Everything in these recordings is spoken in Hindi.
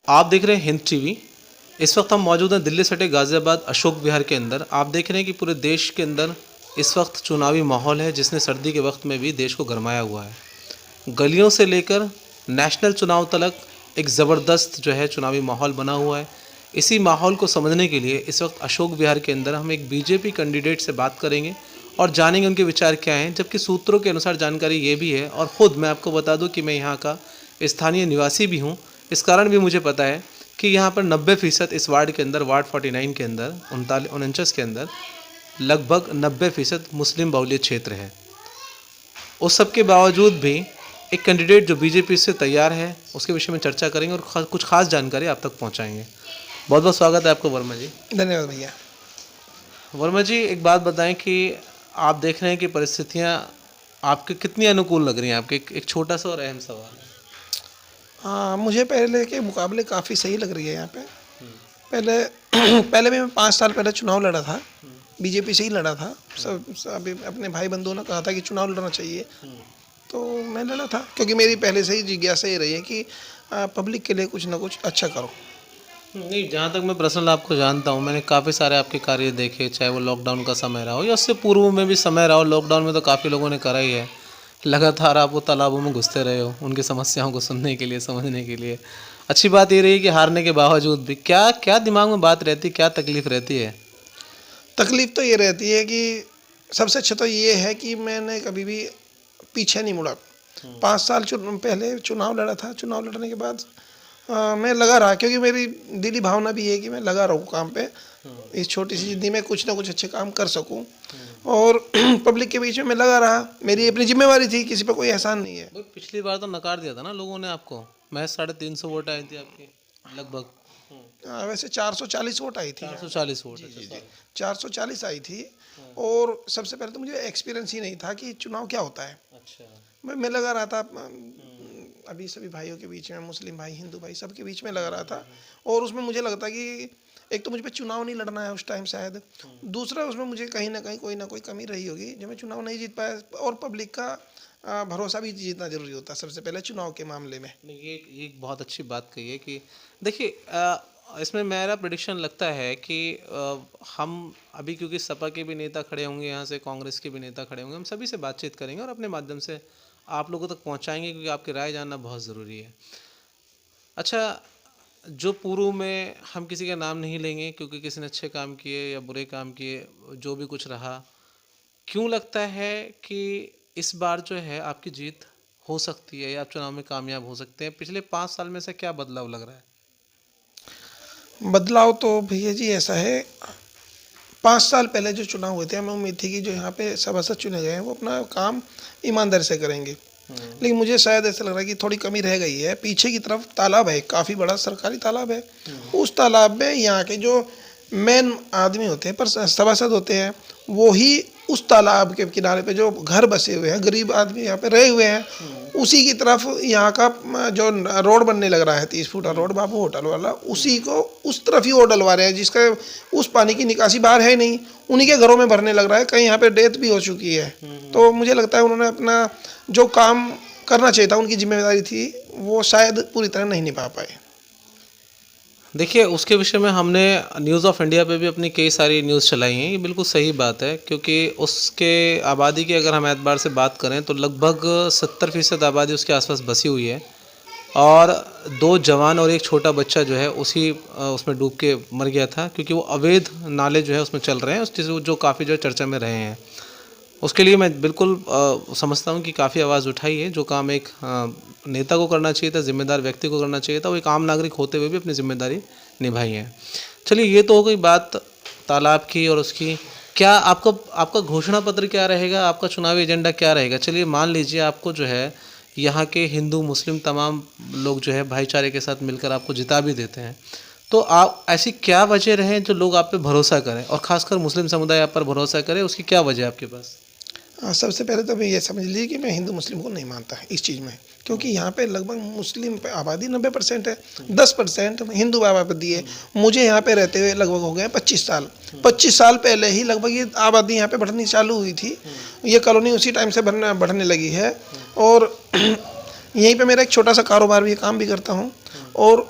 आप देख रहे हैं हिंद टीवी। इस वक्त हम मौजूद हैं दिल्ली सटे गाज़ियाबाद अशोक विहार के अंदर। आप देख रहे हैं कि पूरे देश के अंदर इस वक्त चुनावी माहौल है, जिसने सर्दी के वक्त में भी देश को गरमाया हुआ है। गलियों से लेकर नेशनल चुनाव तक एक ज़बरदस्त जो है चुनावी माहौल बना हुआ है। इसी माहौल को समझने के लिए इस वक्त अशोक विहार के अंदर हम एक बीजेपी कैंडिडेट से बात करेंगे और जानेंगे उनके विचार क्या हैं। जबकि सूत्रों के अनुसार जानकारी ये भी है, और ख़ुद मैं आपको बता दूं कि मैं यहाँ का स्थानीय निवासी भी हूँ, इस कारण भी मुझे पता है कि यहाँ पर 90% इस वार्ड के अंदर, वार्ड 49 के अंदर, 49 के अंदर लगभग 90% मुस्लिम बहुल्य क्षेत्र है। उस सब के बावजूद भी एक कैंडिडेट जो बीजेपी से तैयार है, उसके विषय में चर्चा करेंगे और कुछ खास जानकारी आप तक पहुँचाएँगे। बहुत बहुत स्वागत है आपको वर्मा जी। धन्यवाद भैया। वर्मा जी, एक बात बताएं कि आप देख रहे हैं कि परिस्थितियां आपके कितनी अनुकूल लग रही हैं। आपके एक छोटा सा और अहम सवाल है। हाँ, मुझे पहले के मुकाबले काफ़ी सही लग रही है यहाँ पे। पहले पहले भी मैं 5 साल पहले चुनाव लड़ा था, बीजेपी से ही लड़ा था। अभी अपने भाई बंधुओं ने कहा था कि चुनाव लड़ना चाहिए, तो मैं लड़ा था, क्योंकि मेरी पहले से ही जिज्ञासा ये रही है कि पब्लिक के लिए कुछ ना कुछ अच्छा करो। नहीं, जहाँ तक मैं पर्सनल आपको जानता हूँ, मैंने काफ़ी सारे आपके कार्य देखे, चाहे वो लॉकडाउन का समय रहा हो या उससे पूर्व में भी समय रहा हो। लॉकडाउन में तो काफ़ी लोगों ने करा ही है। लगातार आप वो तालाबों में घुसते रहे हो उनकी समस्याओं को सुनने के लिए, समझने के लिए। अच्छी बात ये रही कि हारने के बावजूद भी क्या क्या दिमाग में बात रहती, क्या तकलीफ़ रहती है? तकलीफ़ तो ये रहती है कि सबसे अच्छा तो ये है कि मैंने कभी भी पीछे नहीं मुड़ा। 5 साल पहले चुनाव लड़ा था। चुनाव लड़ने के बाद मैं लगा रहा, क्योंकि मेरी दिली भावना भी है कि मैं लगा रहूँ काम पे, इस छोटी सी ज़िंदगी में कुछ ना कुछ अच्छे काम कर सकूं, और पब्लिक के बीच में मैं लगा रहा। मेरी अपनी जिम्मेवारी थी, किसी पे कोई एहसान नहीं है। पिछली बार तो नकार दिया था ना लोगों ने आपको। महज 350 वोट आई थी आपकी लगभग। वैसे 440 वोट आई थी। 440 वोट। जी जी, 440 आई थी। और सबसे पहले तो मुझे एक्सपीरियंस ही नहीं था कि चुनाव क्या होता है। अच्छा। मैं लगा रहा था अभी सभी भाइयों के बीच में, मुस्लिम भाई, हिंदू भाई, सबके बीच में लगा रहा था। और उसमें मुझे लगता कि एक तो मुझ पे चुनाव नहीं लड़ना है उस टाइम शायद, दूसरा उसमें मुझे कहीं ना कोई कमी रही होगी जो मैं चुनाव नहीं जीत पाया। और पब्लिक का भरोसा भी जीतना जरूरी होता है सबसे पहले चुनाव के मामले में। नहीं, ये एक बहुत अच्छी बात कही है कि देखिए, इसमें मेरा प्रेडिक्शन लगता है कि हम अभी, क्योंकि सपा के भी नेता खड़े होंगे, यहाँ से कांग्रेस के भी नेता खड़े होंगे, हम सभी से बातचीत करेंगे और अपने माध्यम से आप लोगों तक पहुँचाएंगे, क्योंकि आपकी राय जानना बहुत ज़रूरी है। अच्छा, जो पूर्व में हम किसी का नाम नहीं लेंगे, क्योंकि किसी ने अच्छे काम किए या बुरे काम किए, जो भी कुछ रहा, क्यों लगता है कि इस बार जो है आपकी जीत हो सकती है या आप चुनाव में कामयाब हो सकते हैं? पिछले 5 साल में से क्या बदलाव लग रहा है? बदलाव तो भैया जी ऐसा है, 5 साल पहले जो चुनाव हुए थे, हमें उम्मीद थी कि जो यहाँ पे सभासद चुने गए हैं वो अपना काम ईमानदारी से करेंगे। लेकिन मुझे शायद ऐसा लग रहा है कि थोड़ी कमी रह गई है। पीछे की तरफ तालाब है, काफ़ी बड़ा सरकारी तालाब है। उस तालाब में यहाँ के जो मेन आदमी होते हैं, पर सभासद होते हैं, वो ही उस तालाब के किनारे पे जो घर बसे हुए हैं, गरीब आदमी यहाँ पे रहे हुए हैं, उसी की तरफ यहाँ का जो रोड बनने लग रहा है, 30 फुट रोड बाबू होटल वाला, उसी को उस तरफ ही वो डलवा रहे हैं, जिसका उस पानी की निकासी बाहर है नहीं, उन्हीं के घरों में भरने लग रहा है। कहीं यहाँ पे डेथ भी हो चुकी है। तो मुझे लगता है उन्होंने अपना जो काम करना चाहिए था, उनकी जिम्मेदारी थी, वो शायद पूरी तरह नहीं निभा पाए। देखिए, उसके विषय में हमने न्यूज़ ऑफ इंडिया पे भी अपनी कई सारी न्यूज़ चलाई हैं। ये बिल्कुल सही बात है, क्योंकि उसके आबादी की अगर हम एतबार से बात करें तो लगभग 70% आबादी उसके आसपास बसी हुई है, और 2 जवान और एक छोटा बच्चा जो है उसमें डूब के मर गया था, क्योंकि वो अवैध नाले जो है उसमें चल रहे हैं, उससे जो काफ़ी जो चर्चा में रहे हैं। उसके लिए मैं बिल्कुल समझता हूँ कि काफ़ी आवाज़ उठाई है। जो काम एक नेता को करना चाहिए था, जिम्मेदार व्यक्ति को करना चाहिए था, वो एक आम नागरिक होते हुए भी अपनी जिम्मेदारी निभाई है। चलिए, ये तो हो गई बात तालाब की और उसकी। क्या आपका घोषणा पत्र क्या रहेगा, आपका चुनावी एजेंडा क्या रहेगा? चलिए, मान लीजिए आपको जो है यहाँ के हिंदू मुस्लिम तमाम लोग जो है भाईचारे के साथ मिलकर आपको जिता भी देते हैं, तो आप ऐसी क्या वजह रहे जो लोग आप पे भरोसा करें, और ख़ासकर मुस्लिम समुदाय आप पर भरोसा करे, उसकी क्या वजह है आपके पास? सबसे पहले तो मैं ये समझ लीजिए कि मैं हिंदू मुस्लिम को नहीं मानता इस चीज़ में, क्योंकि यहाँ पे लगभग मुस्लिम पे आबादी 90% है, 10% हिंदू आबादी है। मुझे यहाँ पे रहते हुए लगभग हो गए 25 साल। 25 साल पहले ही लगभग ये आबादी यहाँ पे बढ़नी चालू हुई थी। ये कॉलोनी उसी टाइम से बढ़ने लगी है। और यहीं पे मेरा एक छोटा सा कारोबार भी, काम भी करता हूँ। और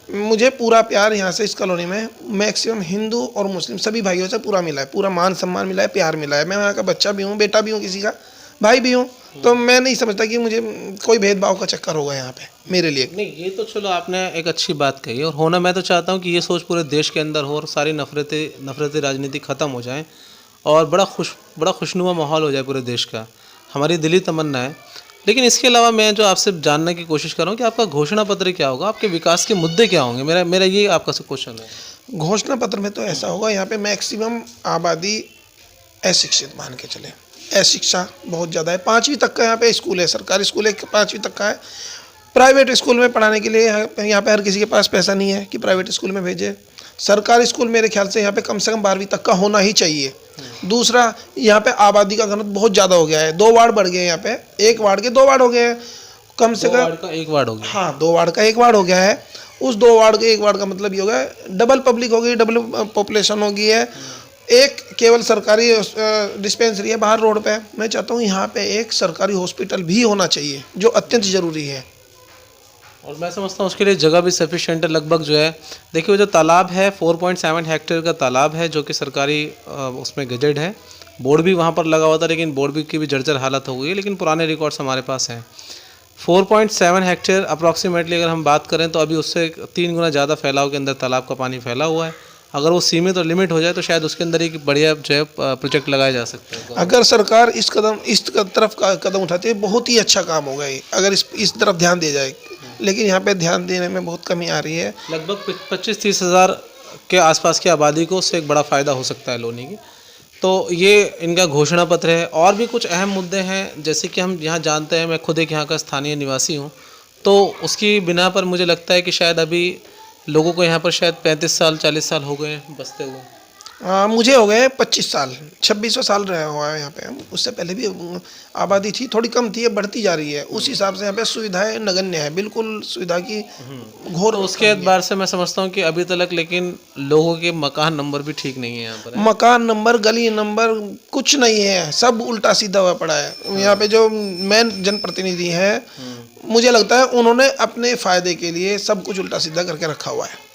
मुझे पूरा प्यार यहाँ से इस कॉलोनी में मैक्सिमम हिंदू और मुस्लिम सभी भाइयों से पूरा मिला है, पूरा मान सम्मान मिला है, प्यार मिला है। मैं यहाँ का बच्चा भी हूँ, बेटा भी हूँ, किसी का भाई भी हूँ, तो मैं नहीं समझता कि मुझे कोई भेदभाव का चक्कर होगा यहाँ पे मेरे लिए। नहीं, ये तो चलो आपने एक अच्छी बात कही, और होना मैं तो चाहता हूँ कि ये सोच पूरे देश के अंदर हो और सारी नफरती राजनीति ख़त्म हो जाए और बड़ा खुशनुमा माहौल हो जाए पूरे देश का। हमारी दिली तमन्ना है। लेकिन इसके अलावा मैं जो आपसे जानने की कोशिश कर रहा हूँ कि आपका घोषणा पत्र क्या होगा, आपके विकास के मुद्दे क्या होंगे, मेरा ये आपका क्वेश्चन है। घोषणा पत्र में तो ऐसा होगा, यहाँ पे मैक्सिमम आबादी अशिक्षित मान के चले, अशिक्षा बहुत ज़्यादा है। 5वीं तक का यहाँ पे स्कूल है, सरकारी स्कूल है, 5वीं तक का है। प्राइवेट स्कूल में पढ़ाने के लिए यहाँ पे हर किसी के पास पैसा नहीं है कि प्राइवेट स्कूल में भेजे। सरकारी स्कूल मेरे ख्याल से यहाँ पे कम से कम 12वीं तक का होना ही चाहिए। दूसरा, यहाँ पे आबादी का घनत्व बहुत ज़्यादा हो गया है, 2 वार्ड बढ़ गए हैं यहाँ पे, 1 वार्ड के 2 वार्ड हो गए हैं, कम से कम 1 वार्ड हो गया। हाँ, 2 वार्ड का 1 वार्ड हो गया है। उस 2 वार्ड के 1 वार्ड का मतलब ये होगा डबल पब्लिक होगी, डबल पॉपुलेशन होगी है। एक केवल सरकारी डिस्पेंसरी है बाहर रोड पे। मैं चाहता हूँ यहाँ पे एक सरकारी हॉस्पिटल भी होना चाहिए, जो अत्यंत ज़रूरी है। और मैं समझता हूँ उसके लिए जगह भी सफिशिएंट है लगभग। जो है देखिए, वो जो तालाब है 4.7 हेक्टेयर का तालाब है, जो कि सरकारी उसमें गजेट है। बोर्ड भी वहाँ पर लगा हुआ था, लेकिन बोर्ड भी की भी जर्जर हालत हो गई है, लेकिन पुराने रिकॉर्ड्स हमारे पास हैं। 4.7 हेक्टेयर अप्रॉक्सीमेटली अगर हम बात करें तो अभी उससे 3 गुना ज़्यादा फैलाव के अंदर तालाब का पानी फैला हुआ है। अगर वो सीमित और लिमिट हो जाए तो शायद उसके अंदर एक बढ़िया जो है प्रोजेक्ट लगाया जा सकता है। अगर सरकार इस तरफ का कदम उठाती है, बहुत ही अच्छा काम होगा ये, अगर इस तरफ ध्यान दिया जाए। लेकिन यहाँ पे ध्यान देने में बहुत कमी आ रही है। लगभग 25-30 हज़ार के आसपास की आबादी को उससे एक बड़ा फ़ायदा हो सकता है लोनी की। तो ये इनका घोषणा पत्र है। और भी कुछ अहम मुद्दे हैं, जैसे कि हम यहाँ जानते हैं, मैं खुद एक यहाँ का स्थानीय निवासी हूँ, तो उसकी बिना पर मुझे लगता है कि शायद अभी लोगों को यहाँ पर शायद 35 साल 40 साल हो गए हैं बसते हुए। मुझे हो गए 25 साल, 26वां साल रहा हुआ है यहाँ पे। उससे पहले भी आबादी थी, थोड़ी कम थी, अब बढ़ती जा रही है। उस हिसाब से यहाँ पे सुविधाएं नगण्य है, बिल्कुल सुविधा की घोर। तो उसके एतबार से मैं समझता हूँ कि अभी तक लेकिन लोगों के मकान नंबर भी ठीक नहीं है यहाँ पर। मकान नंबर, गली नंबर कुछ नहीं है, सब उल्टा सीधा हुआ पड़ा है। यहाँ पे जो मेन जनप्रतिनिधि हैं, मुझे लगता है उन्होंने अपने फ़ायदे के लिए सब कुछ उल्टा सीधा करके रखा हुआ है।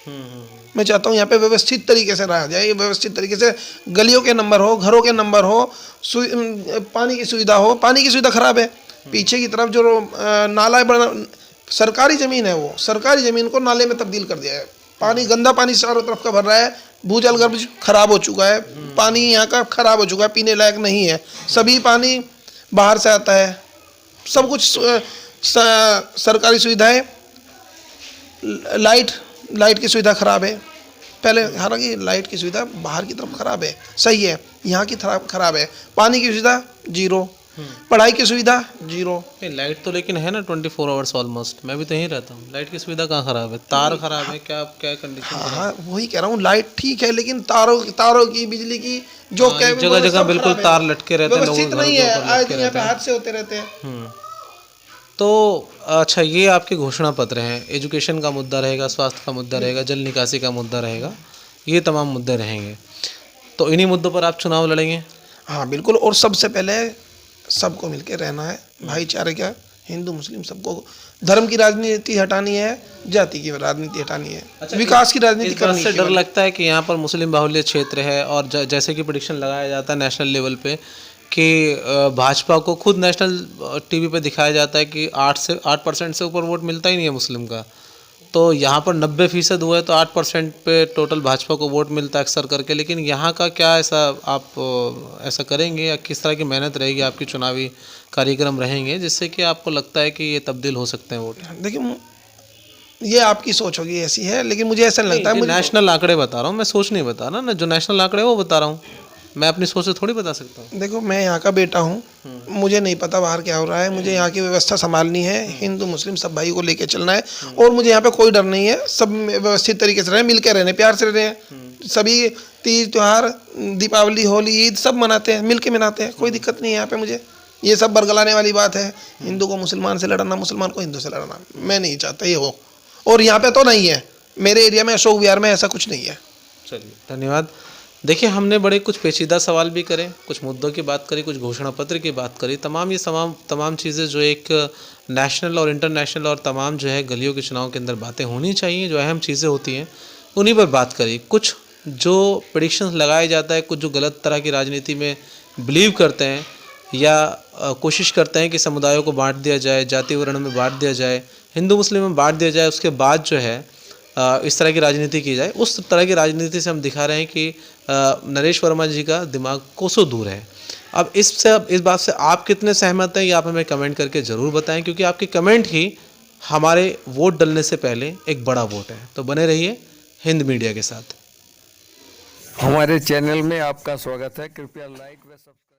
मैं चाहता हूँ यहाँ पे व्यवस्थित तरीके से रहा जाए, व्यवस्थित तरीके से गलियों के नंबर हो, घरों के नंबर हो, पानी की सुविधा हो। पानी की सुविधा खराब है। पीछे की तरफ जो नाला है, बड़ा सरकारी ज़मीन है, वो सरकारी ज़मीन को नाले में तब्दील कर दिया है। पानी, गंदा पानी चारों तरफ का भर रहा है। भूजल गर्भ खराब हो चुका है, पानी यहाँ का खराब हो चुका है, पीने लायक नहीं है। सभी पानी बाहर से आता है। सब कुछ सरकारी सुविधाएँ, लाइट की सुविधा खराब है। पहले हालांकि लाइट की सुविधा बाहर की तरफ खराब है, सही है, यहाँ की तरफ खराब है। पानी की सुविधा जीरो, पढ़ाई की सुविधा जीरो। लाइट तो लेकिन है ना 24 आवर्स ऑलमोस्ट। मैं भी तो यहीं रहता हूँ। लाइट की सुविधा कहाँ खराब है? तार खराब है क्या? क्या कंडीशन? हाँ, वही कह रहा हूँ, लाइट ठीक है, लेकिन तारों की, बिजली की जो जगह जगह बिल्कुल तार लटके रहते हैं, व्यवस्थित नहीं है, आज यहाँ पे हादसे होते रहते हैं। तो अच्छा, ये आपके घोषणा पत्र हैं। एजुकेशन का मुद्दा रहेगा, स्वास्थ्य का मुद्दा रहेगा, जल निकासी का मुद्दा रहेगा, ये तमाम मुद्दे रहेंगे। तो इन्हीं मुद्दों पर आप चुनाव लड़ेंगे? हाँ बिल्कुल। और सबसे पहले सबको मिलकर रहना है, भाईचारे का, हिंदू मुस्लिम सबको। धर्म की राजनीति हटानी है, जाति की राजनीति हटानी है। अच्छा, विकास की राजनीति करनी है। डर लगता है कि यहाँ पर मुस्लिम बाहुल्य क्षेत्र है, और जैसे कि प्रेडिक्शन लगाया जाता है नेशनल लेवल पे कि भाजपा को खुद नेशनल टीवी पे दिखाया जाता है कि 8% से ऊपर वोट मिलता ही नहीं है मुस्लिम का। तो यहाँ पर 90% हुआ है, तो 8% पे टोटल भाजपा को वोट मिलता है अक्सर करके। लेकिन यहाँ का क्या आप ऐसा करेंगे, या किस तरह की मेहनत रहेगी, आपकी चुनावी कार्यक्रम रहेंगे, जिससे कि आपको लगता है कि ये तब्दील हो सकते हैं वोट? देखिए, ये आपकी सोच होगी, ऐसी है, लेकिन मुझे ऐसा नहीं लगता है। मुझे नेशनल आंकड़े बता रहा हूँ, मैं सोच नहीं बता रहा ना, जो नेशनल आंकड़े वो बता रहा हूँ। मैं अपनी सोच से थोड़ी बता सकता हूँ। देखो, मैं यहाँ का बेटा हूँ, मुझे नहीं पता बाहर क्या हो रहा है। मुझे यहाँ की व्यवस्था संभालनी है, हिंदू मुस्लिम सब भाई को लेके चलना है। और मुझे यहाँ पे कोई डर नहीं है, सब व्यवस्थित तरीके से रहे, मिल के रहने, प्यार से रहे। सभी तीज त्यौहार, दीपावली, होली, ईद सब मनाते हैं, मिल के मनाते हैं, कोई दिक्कत नहीं है यहाँ पे मुझे। ये सब बरगलाने वाली बात है, हिंदू को मुसलमान से लड़ना, मुसलमान को हिंदू से लड़ना, मैं नहीं चाहता ये हो। और यहाँ पे तो नहीं है, मेरे एरिया में, अशोक विहार में ऐसा कुछ नहीं है। चलिए, धन्यवाद। देखिए, हमने बड़े कुछ पेचीदा सवाल भी करे, कुछ मुद्दों की बात करी, कुछ घोषणा पत्र की बात करी। तमाम चीज़ें जो एक नेशनल और इंटरनेशनल और तमाम जो है गलियों के चुनाव के अंदर बातें होनी चाहिए, जो अहम चीज़ें होती हैं, उन्हीं पर बात करी। कुछ जो प्रेडिक्शंस लगाया जाता है, कुछ जो गलत तरह की राजनीति में बिलीव करते हैं या कोशिश करते हैं कि समुदायों को बाँट दिया जाए, जाति वर्ण में बाँट दिया जाए, हिंदू मुस्लिम में बाँट दिया जाए, उसके बाद जो है इस तरह की राजनीति की जाए। उस तरह की राजनीति से हम दिखा रहे हैं कि नरेश वर्मा जी का दिमाग कोसों दूर है। अब इस बात से आप कितने सहमत हैं, ये आप हमें कमेंट करके ज़रूर बताएं, क्योंकि आपके कमेंट ही हमारे वोट डलने से पहले एक बड़ा वोट है। तो बने रहिए हिंद मीडिया के साथ। हमारे चैनल में आपका स्वागत है। कृपया लाइक व सब्सक्राइब